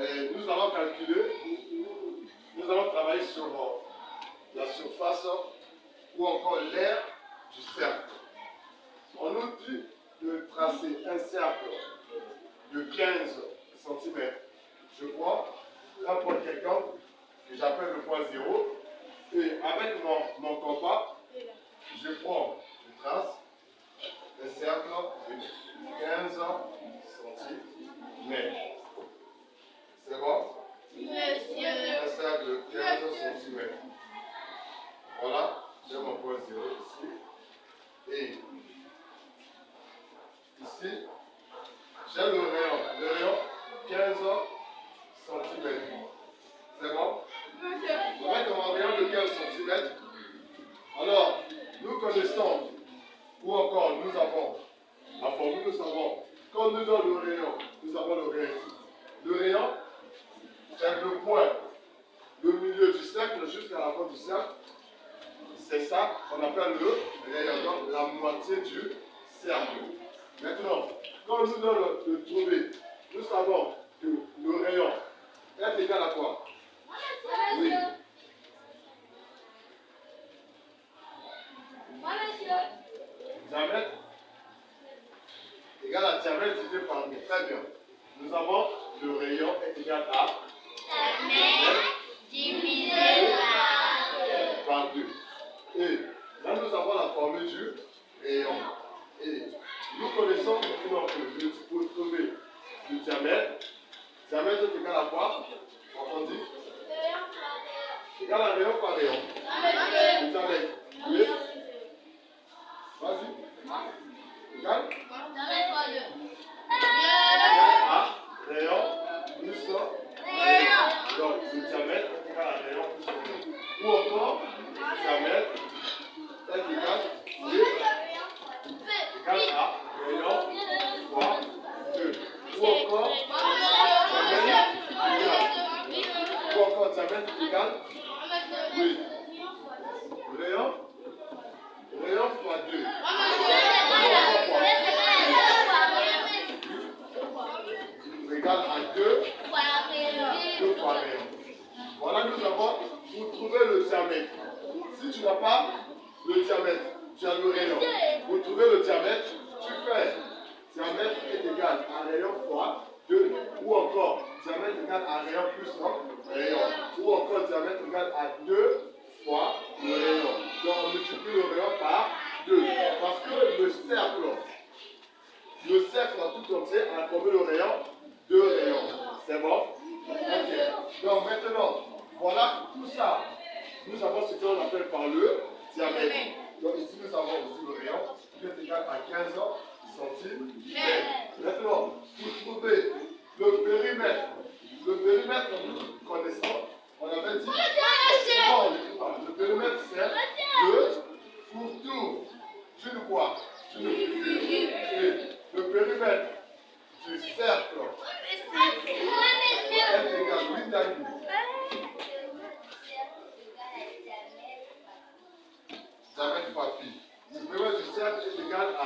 nous allons calculer, nous allons travailler sur la surface ou encore l'aire du cercle. On nous dit de tracer un cercle de 15 cm. Je prends un point quelconque que j'appelle le point 0 et avec mon compas, je trace un cercle de 15 cm. C'est bon? Monsieur. Un cercle de 15 cm. Voilà, j'ai mon point 0 ici. Et ici, j'ai le rayon 15 cm. C'est bon? Avec un rayon de 15 cm, alors nous connaissons, ou encore nous avons, la formule nous savons, quand nous donne le rayon, nous avons le rayon ici. Le rayon, c'est le point, le milieu du cercle jusqu'à la fin du cercle. C'est ça qu'on appelle le rayon, donc la moitié du cercle. Maintenant, quand nous donne de trouver, nous savons que le rayon est égal à quoi? Oui. Diamètre égal à diamètre divisé par 2. Très bien. Nous avons le rayon est égal à Diamètre divisé par 2. Et là, nous avons la formule du rayon. Et nous connaissons maintenant que pour trouver le diamètre est égal à quoi? On dit égal à rayon par rayon. Le diamètre. Oui. Vas-y. Égal à rayon plus rayon. Donc, le diamètre est égal à rayon plus rayon. Ou encore, diamètre est égal à rayon fois 2. Ou encore, diamètre égal. Oui. Rayon fois 2. Égal à 2 fois rayon. Voilà, nous avons pour trouver le diamètre. Si tu n'as pas le diamètre, tu as le rayon. Pour trouver le diamètre, tu fais diamètre est égal à rayon fois 2. Ou encore diamètre égal à rayon plus rayon. Ou encore diamètre égal à 2 fois le rayon. Donc on multiplie le rayon par 2. Parce que le cercle tout entier a combien de rayons? 2 rayons. C'est bon? Ok. Donc maintenant, voilà tout ça. Nous avons ce qu'on appelle par le diamètre. Donc ici nous avons aussi le rayon qui est égal à 15 cm. Maintenant, pour trouver le périmètre nous connaissons, on avait dit, le périmètre c'est le pourtour d'une quoi? D'une figure. Et le périmètre du cercle est égal à 8 angles. Diamètre fois pi. Le périmètre du cercle est égal à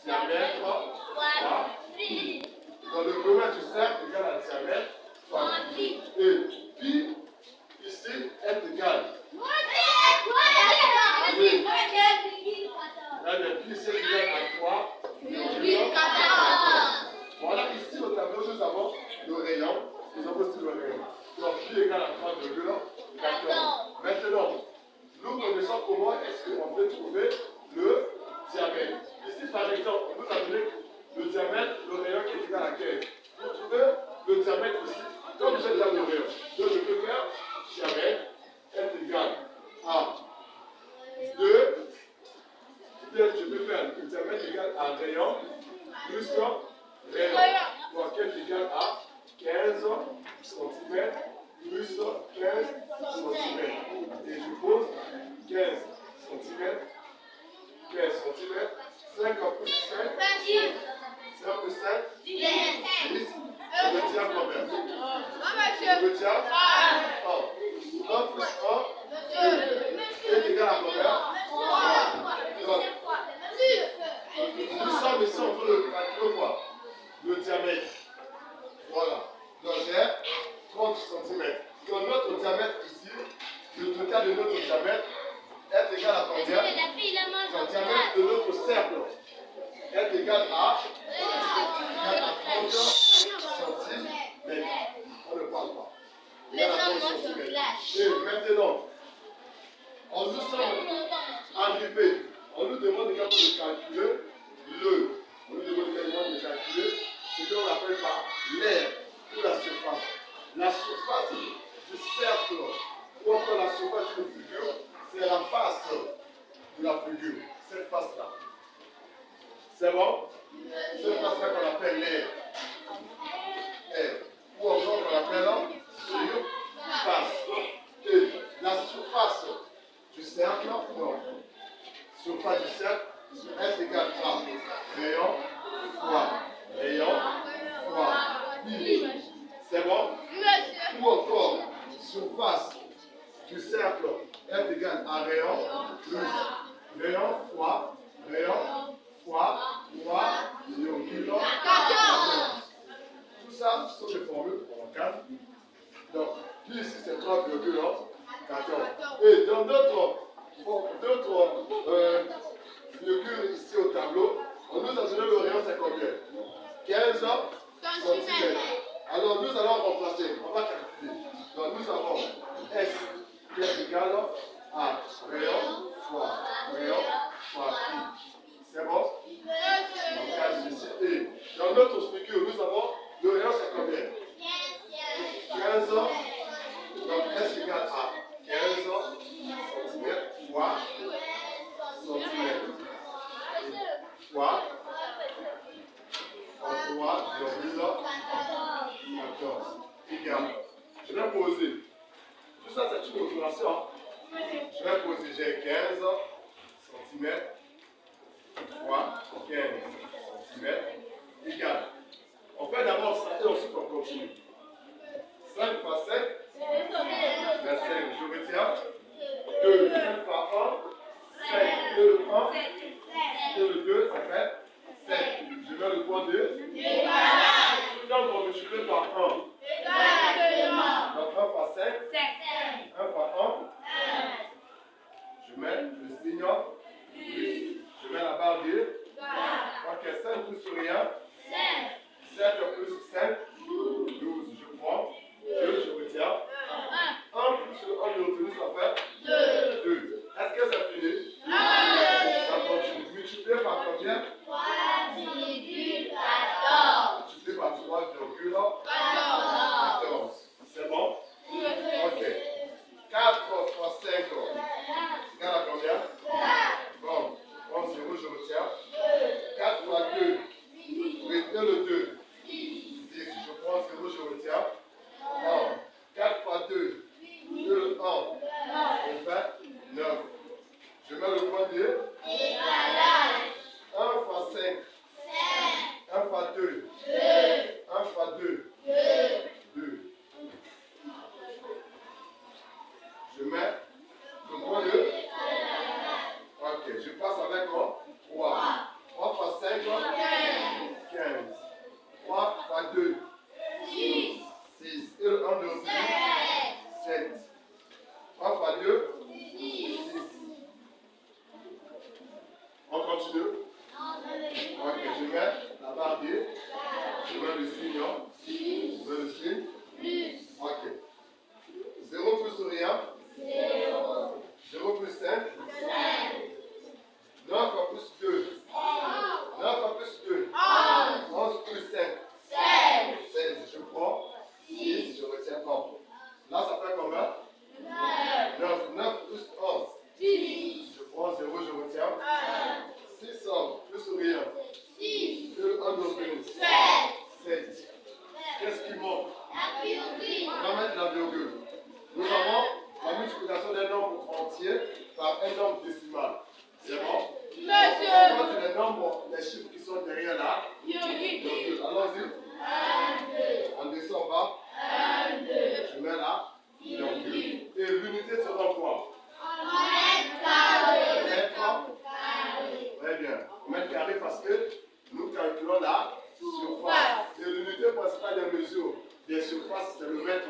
diamètre fois pi. Donc le périmètre du cercle est égal à diamètre fois pi. Et pi ici est égal. Oui. Là, le pi c'est égal à 3. Voilà, ici au tableau, nous avons le rayon. Nous avons aussi le rayon. Donc, pi égale à 3,14. Maintenant, nous connaissons comment est-ce qu'on peut trouver le diamètre. Ici, par exemple, on nous a donné le diamètre, le rayon qui est égal à 15. Pour trouver le diamètre ici, comme j'ai déjà le rayon, donc je peux faire diamètre est égal à 2. Je peux faire le diamètre égal à rayon plus rayon. Donc, qui est égal à 15 cm plus 15 cm. Et je pose 15 cm, 15 cm, 5 plus 5, 5 plus 5, 10. Je retiens combien? Je retiens 1. 1 plus 1, 2. Est égal à combien? Donc, nous sommes ici, on peut le calculer quoi? Le diamètre. Voilà. Donc j'ai est égal à 30 centimètres. On ne parle pas. Égal à 30 centimètres. Et maintenant, en nous sommes arrivés, on nous demande également de calculer on nous demande également de calculer ce que l'on appelle par l'aire ou la surface. La surface du cercle ou encore la surface d'une figure, c'est la face de la figure, cette face-là. C'est bon? Cette face-là qu'on appelle l'aire. Ou encore qu'on appelle surface. Et la surface du cercle, non. Surface du cercle est égale à rayon fois rayon fois pi. C'est bon? Ou encore, surface du cercle est égale à rayon plus rayon fois 0,14. Tout ça, ce sont des formules pour un calme. Donc, ici, c'est 3,14. Et dans d'autres virgules ici au tableau, on nous a donné le rayon, c'est combien? 15 centimètres. Alors, nous allons remplacer. On va calculer. Donc, nous avons S qui est égal à rayon fois pi. C'est bon? On calme ceci. Et dans notre figure, nous avons le rayon, c'est combien? 15 ans. Donc, S égale à 15 centimètres fois centimètres fois 33,14 égale. Je vais poser. Tout ça, c'est une opération. Je vais poser. J'ai 15 centimètres fois 15 centimètres égale. On fait d'abord ça et ensuite on continue. 5 fois 5, 25, je retiens. 2, 5 fois 1, 5, 2, 1, et le 2, ça fait 7. Je mets le point 2. Donc on multiplie par 1. Donc 1 fois 5, 1 fois 1. Je mets le signe plus. Je mets la barre 2. Ok, 5 plus rien. 7 plus 5, 12. Je prends 2, je retiens. 1 plus le 1 de retenu, ça fait 2. Est-ce que ça finit? Ça continue. Multiplié par combien? 3,14. Multiplié par 3,14. C'est bon? Ok. 4 fois 5 égale à combien? Bon, je prends 0, je retiens. 4 fois 2, retenez le 2. 10, je prends 0, je retiens. 1. 4 fois 2, le 1, on fait 9. Je mets le point 2. 1 fois 5, 1 fois 2, 1 fois 2, 2. Je mets le point 2. Ok, je passe avec moi. 3. 3 fois 5, 15. 3 fois 2, 6. Et le 1 de plus, 7. 3 fois 2, 6. On continue. Ok, je mets la barre 2. Je mets le signe. Je mets le signe. Ok. 0 plus rien. 0 plus 5. 9 fois plus 2. 9 fois plus 2. 11 plus 5. 16. Je prends 6. Je retiens 1. Là, ça fait combien? 9. 9 plus 11. 10. Je prends 0. Je retiens 6 plus rien. 6. Le 1 de retenu. 7. Qu'est-ce qui manque? On va mettre la virgule. Nous avons la multiplication d'un nombre entier par un nombre décimal. C'est bon? On compte les nombres, les chiffres qui sont derrière là. Allons-y. On descend en bas. Je mets là. Virgule. Et l'unité sera quoi? Mètre. Très bien. Mètre carré parce que nous calculons la surface. Et l'unité principale des mesures des surfaces, c'est le mètre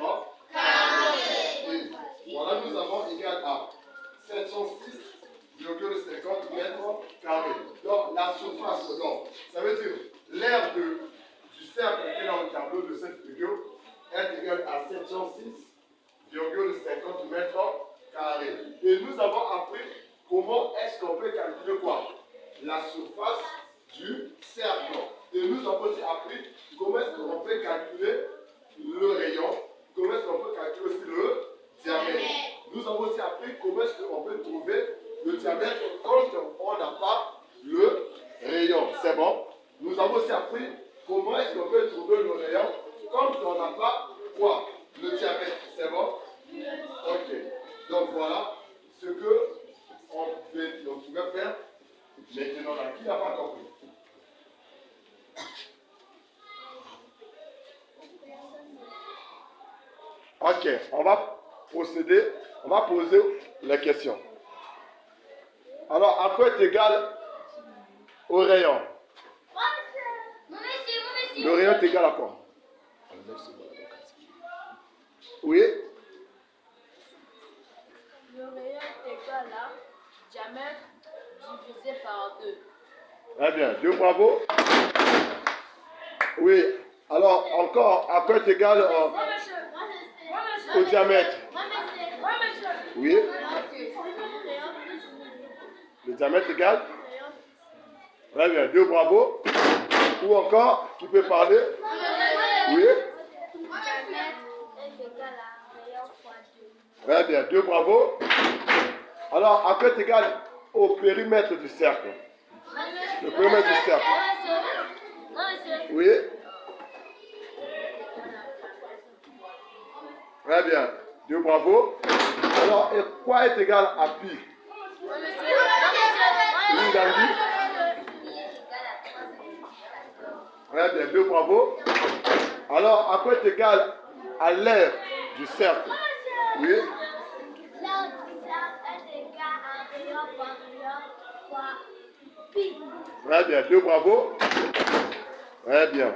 carré. Et voilà, nous avons égal à 706,50 mètres carrés. Donc, la surface, donc, veut dire l'aire du cercle qui est dans le tableau de cette figure est égale à 706,50 mètres carrés. Et nous avons appris comment est-ce qu'on peut calculer quoi? La surface du cercle. Et nous avons aussi appris comment est-ce qu'on peut calculer le rayon, comment est-ce qu'on peut calculer aussi le diamètre. Nous avons aussi appris comment est-ce qu'on peut trouver le diamètre quand on n'a pas le rayon. C'est bon? Nous avons aussi appris comment est-ce qu'on peut trouver le rayon quand on n'a pas quoi? Le diamètre. C'est bon? Ok. Donc voilà ce que on pouvait faire maintenant là. Qui n'a pas compris? Ok, on va procéder, on va poser les questions. Alors, à quoi est égal au rayon? Le rayon est égal à quoi? Oui? Le rayon est égal à diamètre divisé par 2. Très bien, 2 bravo. Oui, alors encore, à quoi est égal au diamètre? Oui? Le diamètre égal? Très bien, 2 bravo. Ou encore, qui peut parler? Oui? Très bien, 2 bravo. Alors, à quoi est égal au périmètre du cercle? Le périmètre du cercle. Oui? Très bien, 2 bravo. Alors, et quoi est égal à pi? Oui, Dandy? Très bien, 2 bravo. Alors, à quoi est égal à l'aire du cercle? Oui? L'aire du cercle est égal à rayon par rayon fois pi. Très bien, 2 bravo. Très bien.